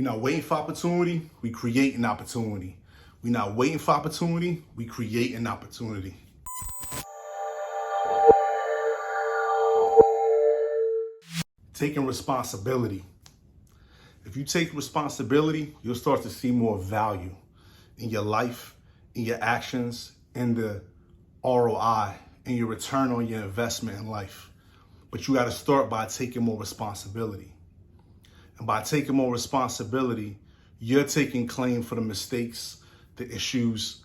We're not waiting for opportunity, we create an opportunity. We're not waiting for opportunity, we create an opportunity. Taking responsibility. If you take responsibility, you'll start to see more value in your life, in your actions, in the ROI, and your return on your investment in life. But you got to start by taking more responsibility. And by taking more responsibility, you're taking claim for the mistakes, the issues,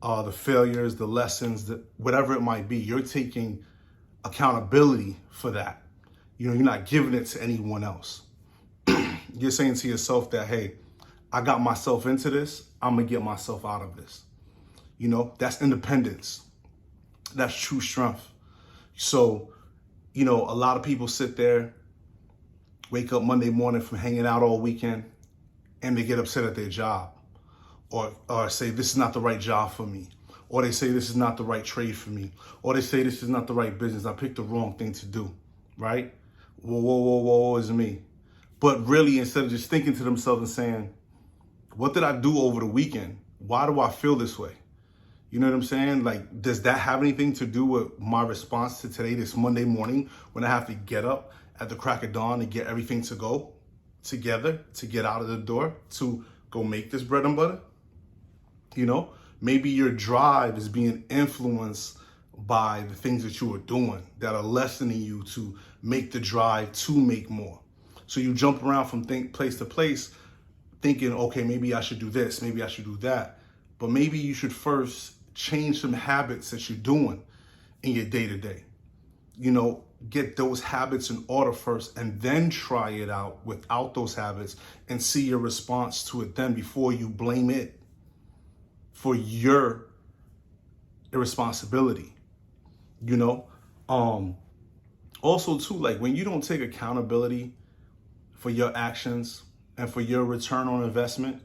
the failures, the lessons, whatever it might be. You're taking accountability for that. You're not giving it to anyone else. You're saying to yourself that, hey, I got myself into this, I'm gonna get myself out of this. That's independence. That's true strength. So, a lot of people sit there, wake up Monday morning from hanging out all weekend, and they get upset at their job, or say this is not the right job for me, or they say this is not the right trade for me, or they say this is not the right business, I picked the wrong thing to do, right? Whoa, is me. But really, instead of just thinking to themselves and saying, what did I do over the weekend? Why do I feel this way? You know what I'm saying? Like, does that have anything to do with my response to today, this Monday morning, when I have to get up at the crack of dawn and get everything to go together, to get out of the door, to go make this bread and butter? Maybe your drive is being influenced by the things that you are doing that are lessening you to make the drive to make more. So you jump around from place to place thinking, okay, maybe I should do this, maybe I should do that. But maybe you should first change some habits that you're doing in your day-to-day. Get those habits in order first and then try it out without those habits and see your response to it then before you blame it for your irresponsibility. Also too, like when you don't take accountability for your actions and for your return on investment,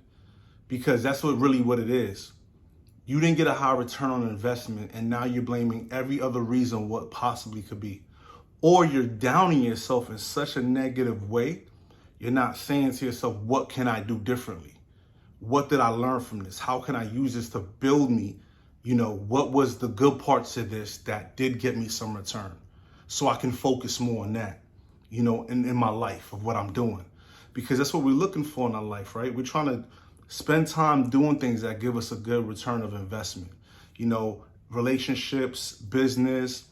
because that's what it is. You didn't get a high return on investment and now you're blaming every other reason what possibly could be. Or you're downing yourself in such a negative way, you're not saying to yourself, what can I do differently? What did I learn from this? How can I use this to build me? What was the good parts of this that did get me some return? So I can focus more on that, in my life of what I'm doing. Because that's what we're looking for in our life, right? We're trying to spend time doing things that give us a good return of investment. Relationships, business,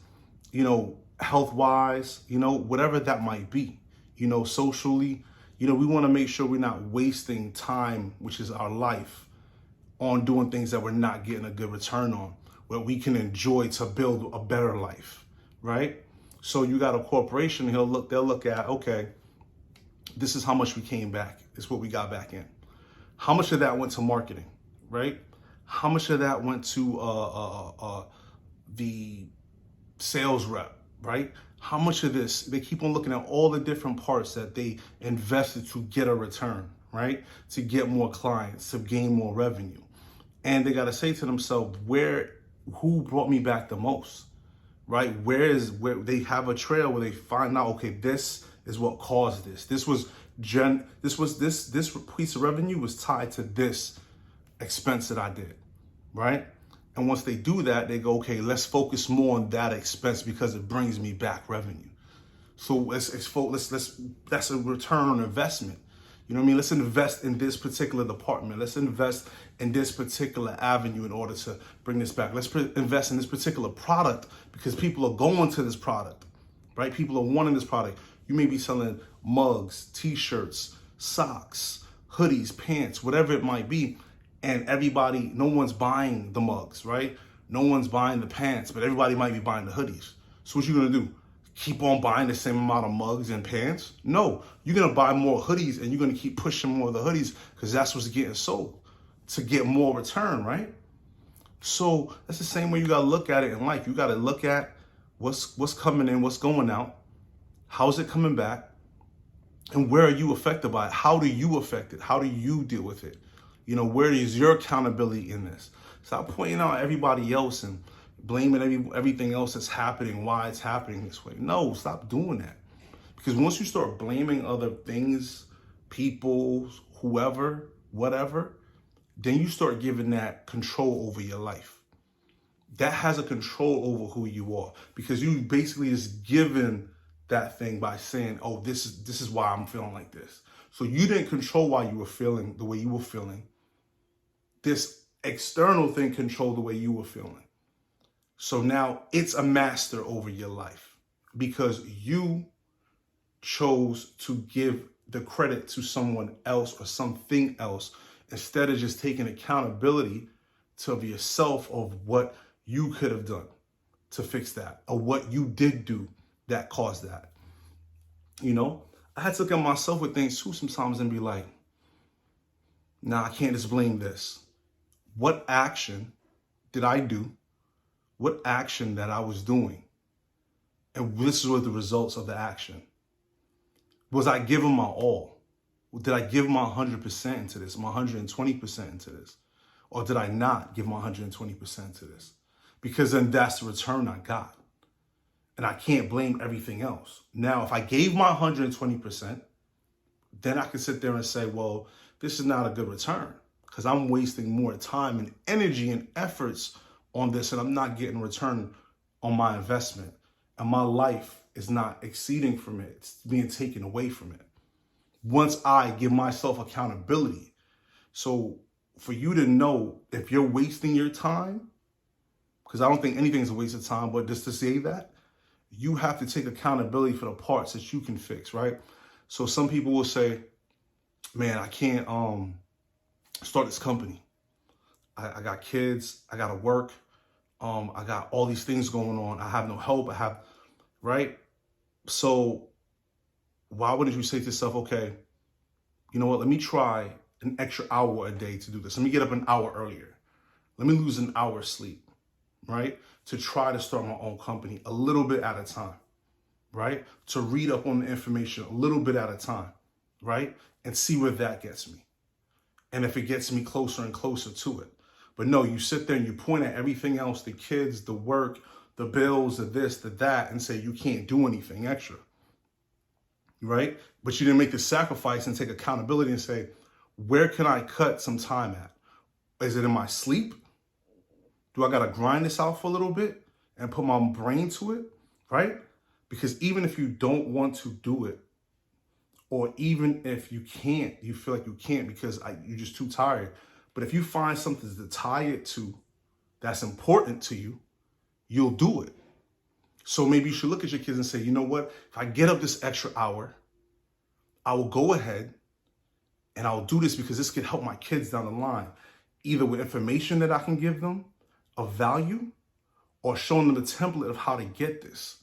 health-wise, whatever that might be, socially, we want to make sure we're not wasting time, which is our life, on doing things that we're not getting a good return on, where we can enjoy to build a better life, right? So you got a corporation, they'll look at, okay, this is how much we came back. It's what we got back in. How much of that went to marketing, right? How much of that went to the sales rep, right? How much of this, they keep on looking at all the different parts that they invested to get a return, right? To get more clients, to gain more revenue. And they got to say to themselves, who brought me back the most, right? Where they have a trail where they find out, okay, this is what caused this. This piece of revenue was tied to this expense that I did, right? And once they do that, they go, okay, let's focus more on that expense because it brings me back revenue. So that's a return on investment. Let's invest in this particular department. Let's invest in this particular avenue in order to bring this back. Let's invest in this particular product because people are going to this product, right? People are wanting this product. You may be selling mugs, t-shirts, socks, hoodies, pants, whatever it might be. And no one's buying the mugs, right? No one's buying the pants, but everybody might be buying the hoodies. So what you gonna do? Keep on buying the same amount of mugs and pants? No, you're gonna buy more hoodies and you're gonna keep pushing more of the hoodies because that's what's getting sold to get more return, right? So that's the same way you gotta look at it in life. You gotta look at what's coming in, what's going out, how's it coming back, and where are you affected by it? How do you affect it? How do you deal with it? Where is your accountability in this? Stop pointing out everybody else and blaming everything else that's happening, why it's happening this way. No, stop doing that. Because once you start blaming other things, people, whoever, whatever, then you start giving that control over your life. That has a control over who you are, because you basically just given that thing by saying, oh, this is why I'm feeling like this. So you didn't control why you were feeling the way you were feeling. This external thing controlled the way you were feeling. So now it's a master over your life because you chose to give the credit to someone else or something else instead of just taking accountability of yourself of what you could have done to fix that or what you did do that caused that. You know, I had to look at myself with things too sometimes and be like, nah, I can't just blame this. What action did I do? What action that I was doing? And this was the results of the action. Was I giving my all? Did I give my 100% into this, my 120% into this? Or did I not give my 120% to this? Because then that's the return I got. And I can't blame everything else. Now, if I gave my 120%, then I could sit there and say, well, this is not a good return because I'm wasting more time and energy and efforts on this and I'm not getting a return on my investment. And my life is not exceeding from it. It's being taken away from it. Once I give myself accountability. So for you to know if you're wasting your time, because I don't think anything's a waste of time, but just to say that, you have to take accountability for the parts that you can fix, right? So some people will say, man, I can't start this company. I got kids, I gotta work, I got all these things going on, I have no help, right? So why wouldn't you say to yourself, okay, you know what, let me try an extra hour a day to do this. Let me get up an hour earlier. Let me lose an hour's sleep, right? To try to start my own company a little bit at a time, right? To read up on the information a little bit at a time, right? And see where that gets me. And if it gets me closer and closer to it. But no, you sit there and you point at everything else, the kids, the work, the bills, the this, the that, and say you can't do anything extra, right? But you didn't make the sacrifice and take accountability and say, where can I cut some time at? Is it in my sleep? Do I got to grind this out for a little bit and put my brain to it, right? Because even if you don't want to do it, or even if you can't, you feel like you can't because you're just too tired. But if you find something to tie it to that's important to you, you'll do it. So maybe you should look at your kids and say, you know what? If I get up this extra hour, I will go ahead and I'll do this because this could help my kids down the line, either with information that I can give them of value or showing them the template of how to get this,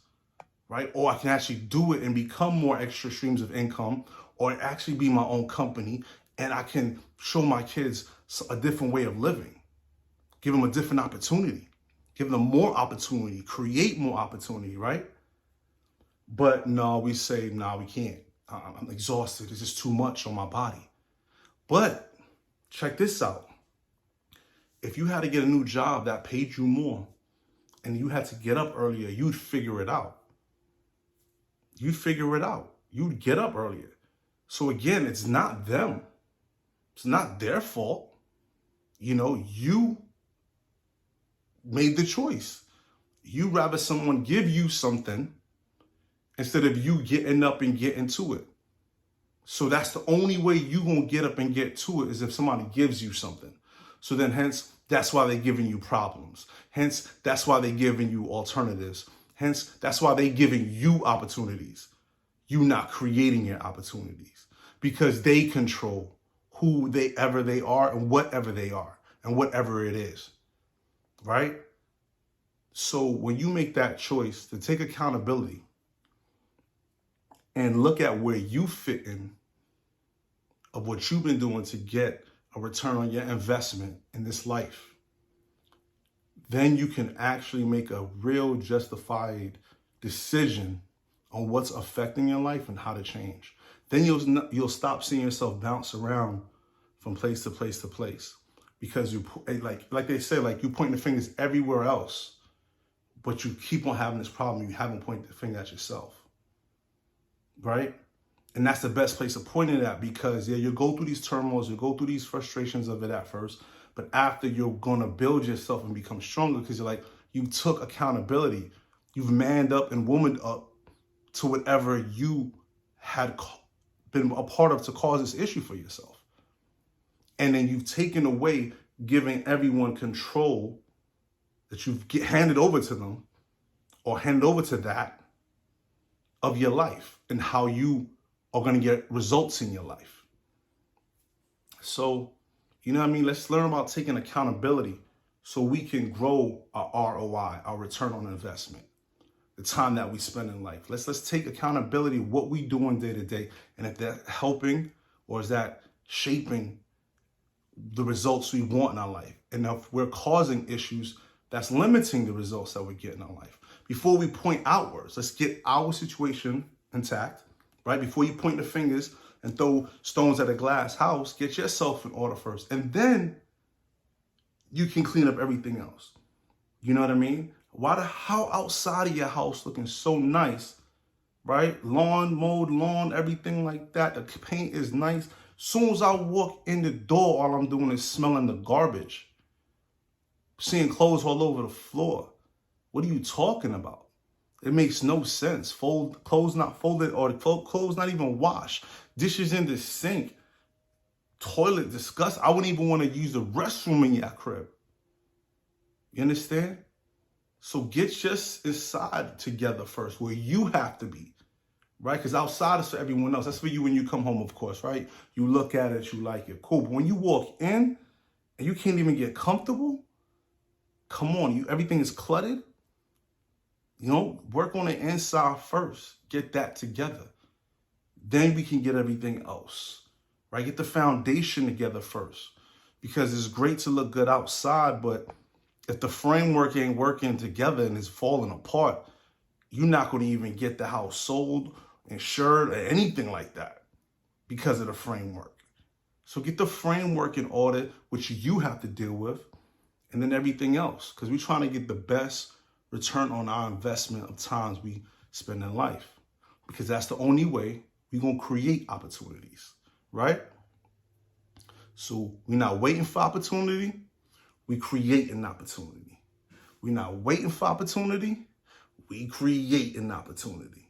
right? Or I can actually do it and become more extra streams of income or actually be my own company and I can show my kids a different way of living, give them a different opportunity, give them more opportunity, create more opportunity, right? But no, we say, no, we can't. I'm exhausted. It's just too much on my body. But check this out. If you had to get a new job that paid you more and you had to get up earlier, you'd figure it out. You'd figure it out. You'd get up earlier. So again, it's not them. It's not their fault. You know, you made the choice. You'd rather someone give you something instead of you getting up and getting to it. So that's the only way you gonna get up and get to it is if somebody gives you something. So then hence, that's why they're giving you problems. Hence, that's why they're giving you alternatives. Hence, that's why they're giving you opportunities. You not creating your opportunities because they control who they are and whatever they are and whatever it is, right? So when you make that choice to take accountability and look at where you fit in of what you've been doing to get a return on your investment in this life, then you can actually make a real justified decision on what's affecting your life and how to change. Then you'll stop seeing yourself bounce around from place to place to place because you like they say, like you pointing the fingers everywhere else, but you keep on having this problem. You haven't pointed the finger at yourself, right? And that's the best place to point it at, because yeah, you'll go through these turmoils, you'll go through these frustrations of it at first, but after you're gonna build yourself and become stronger, because you're like, you took accountability. You've manned up and womaned up to whatever you had been a part of to cause this issue for yourself. And then you've taken away giving everyone control that you've handed over to them, or handed over to that, of your life and how you are going to get results in your life. So, you know what I mean? Let's learn about taking accountability so we can grow our ROI, our return on investment, the time that we spend in life. Let's take accountability, what we doing day to day, and if that's helping or is that shaping the results we want in our life. And if we're causing issues that's limiting the results that we get in our life. Before we point outwards, let's get our situation intact, right? Before you point the fingers and throw stones at a glass house, get yourself in order first. And then you can clean up everything else. You know what I mean? How outside of your house looking so nice, right? Lawn, mowed lawn, everything like that. The paint is nice. Soon as I walk in the door, all I'm doing is smelling the garbage. Seeing clothes all over the floor. What are you talking about? It makes no sense. Clothes not folded, or clothes not even washed. Dishes in the sink. Toilet disgust. I wouldn't even want to use the restroom in your crib. You understand? So get just inside together first, where you have to be, right? Because outside is for everyone else. That's for you when you come home, of course, right? You look at it, you like it, cool. But when you walk in and you can't even get comfortable, come on, everything is cluttered. You know, work on the inside first. Get that together. Then we can get everything else, right? Get the foundation together first. Because it's great to look good outside, but if the framework ain't working together and it's falling apart, you're not going to even get the house sold, insured, or anything like that because of the framework. So get the framework in order, which you have to deal with, and then everything else, because we're trying to get the best return on our investment of times we spend in life, because that's the only way we're going to create opportunities, right? So we're not waiting for opportunity, we create an opportunity. We're not waiting for opportunity, we create an opportunity.